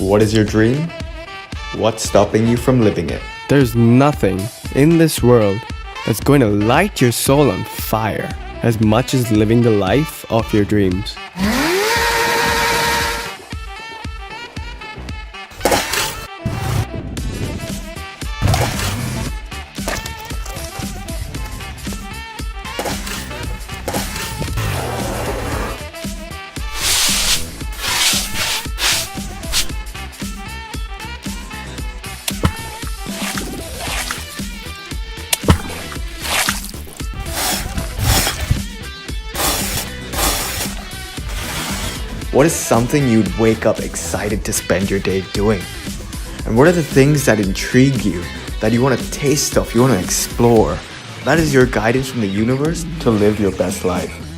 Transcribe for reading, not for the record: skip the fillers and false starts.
What is your dream? What's stopping you from living it? There's nothing in this world that's going to light your soul on fire as much as living the life of your dreams. What is something you'd wake up excited to spend your day doing? And what are the things that intrigue you, that you want to taste of, you want to explore? That is your guidance from the universe to live your best life.